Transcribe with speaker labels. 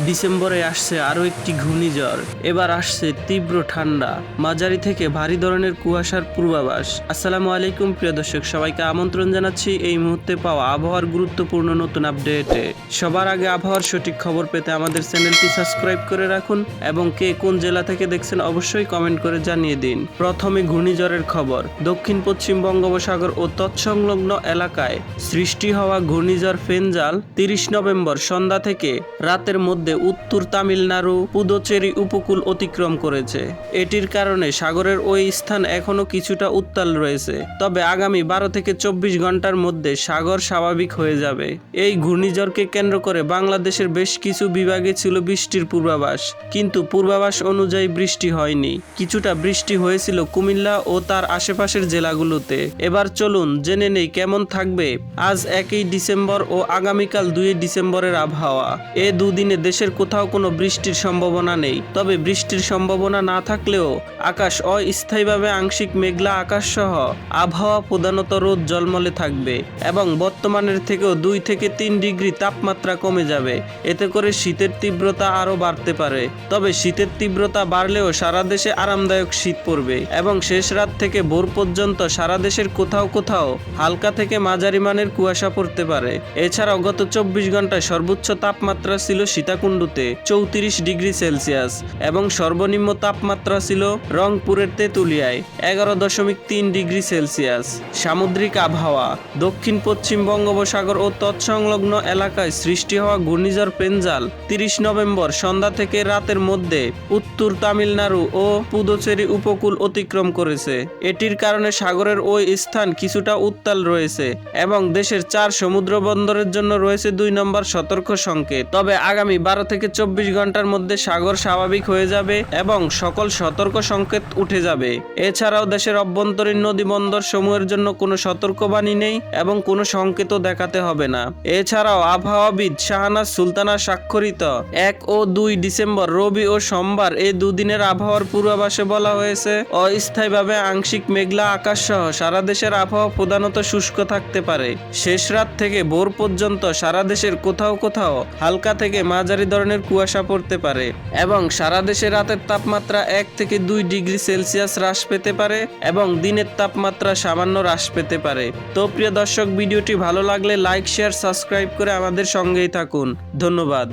Speaker 1: ডিসেম্বরে আসছে আরও একটি ঘূর্ণিঝড়। এবার আসছে তীব্র ঠান্ডা, মাঝারি থেকে ভারী ধরনের কুয়াশার পূর্বাভাস। আসসালামু আলাইকুম প্রিয় দর্শক, সবাইকে আমন্ত্রণ জানাচ্ছি এই মুহূর্তে পাওয়া আবহাওয়ার গুরুত্বপূর্ণ নতুন আপডেটে। সবার আগে আবহাওয়ার সঠিক খবর পেতে আমাদের চ্যানেলটি সাবস্ক্রাইব করে রাখুন এবং কে কোন জেলা থেকে দেখছেন অবশ্যই কমেন্ট করে জানিয়ে দিন। প্রথমে ঘূর্ণিঝড়ের খবর। দক্ষিণ পশ্চিম বঙ্গোপসাগর ও তৎসংলগ্ন এলাকায় সৃষ্টি হওয়া ঘূর্ণিঝড় ফেঞ্জাল 30 নভেম্বর সন্ধ্যা থেকে রাতের মধ্যে উত্তর তামিলনাড়ু পুদুচেরি উপকূল অতিক্রম করেছে। এটির কারণে সাগরের ওই স্থান এখনো কিছুটা উত্তাল রয়েছে, তবে আগামী 12 থেকে 24 ঘন্টার মধ্যে সাগর স্বাভাবিক হয়ে যাবে। এই ঘূর্ণিঝড়কে কেন্দ্র করে বাংলাদেশের বেশ কিছু বিভাগে ছিল বৃষ্টির পূর্বাভাস, কিন্তু পূর্বাভাস অনুযায়ী বৃষ্টি হয়নি। কিছুটা বৃষ্টি হয়েছিল কুমিল্লা ও তার আশেপাশের জেলাগুলোতে। এবার চলুন জেনে নেই কেমন থাকবে আজ 1 ডিসেম্বর ও আগামীকাল 2 ডিসেম্বরের আবহাওয়া। এ দুদিনে দেশের কোথাও কোনো বৃষ্টির সম্ভাবনা নেই, তবে বৃষ্টির সম্ভাবনা না থাকলেও আকাশ অস্থায়ীভাবে আংশিক মেঘলা আকাশ সহ আবহাওয়া প্রধানত রোদ ঝলমলে থাকবে এবং বর্তমানের থেকেও 2 থেকে 3 ডিগ্রি তাপমাত্রা কমে যাবে। এতে করে শীতের তীব্রতা আরও বাড়তে পারে, তবে শীতের তীব্রতা বাড়লেও সারা দেশে আরামদায়ক শীত পড়বে এবং শেষ রাত থেকে ভোর পর্যন্ত সারা দেশের কোথাও কোথাও হালকা থেকে মাঝারি মানের কুয়াশা পড়তে পারে। এছাড়াও গত 24 ঘন্টায় সর্বোচ্চ তাপমাত্রা ছিল সীতাকুণ্ডুতে 34 ডিগ্রি সেলসিয়াস এবং সর্বনিম্ন তাপমাত্রা ছিল রংপুরের তেঁতুলিয়ায় 11.3 ডিগ্রি সেলসিয়াস। সামুদ্রিক আবহাওয়া। দক্ষিণ পশ্চিম বঙ্গোপসাগর ও তৎসংলগ্ন এলাকায় সৃষ্টি হওয়া ঘূর্ণিঝড় পেঞ্জাল 30 নভেম্বর সন্ধ্যা থেকে রাতের মধ্যে উত্তর তামিলনাড়ু ও পুদুচেরি উপকূল অতিক্রম করেছে। এটির কারণে সাগরের ওই স্থান কিছুটা উত্তাল রয়েছে এবং দেশের 4 সমুদ্র বন্দরের জন্য রয়েছে 2 নম্বর সতর্ক সংকেত। তবে আগামী 12 থেকে 24 ঘন্টার মধ্যে সাগর স্বাভাবিক হয়ে যাবে এবং সকল সতর্ক সংকেত উঠে যাবে। এছাড়াও দেশের অভ্যন্তরীণ নদী বন্দর সমূহের জন্য কোনো সতর্কবাণী নেই এবং কোনো সংকেতও দেখাতে হবে না। এছাড়াও আবহাওয়াবিদ শাহনাজ সুলতানা স্বাক্ষরিত 1 ও 2 ডিসেম্বর রবি ও সোমবার এই দুদিনের আবহাওয়ার পূর্বাভাসে বলা হয়েছে অস্থায়ীভাবে আংশিক মেঘলা আকাশ সহ সারা দেশের আবহাওয়া প্রধানত শুষ্ক থাকতে পারে। শেষ রাত থেকে ভোর পর্যন্ত সারা দেশের কোথাও কোথাও হালকা থেকে মাঝারি ধরনের কুয়াশা পড়তে পারে এবং সারা দেশে রাতের তাপমাত্রা 1 থেকে 2 ডিগ্রি সেলসিয়াস হ্রাস পেতে পারে এবং দিনের তাপমাত্রা সামান্য হ্রাস পেতে পারে। তো প্রিয় দর্শক, ভিডিওটি ভালো লাগলে লাইক, শেয়ার, সাবস্ক্রাইব করে আমাদের সঙ্গেই থাকুন। ধন্যবাদ।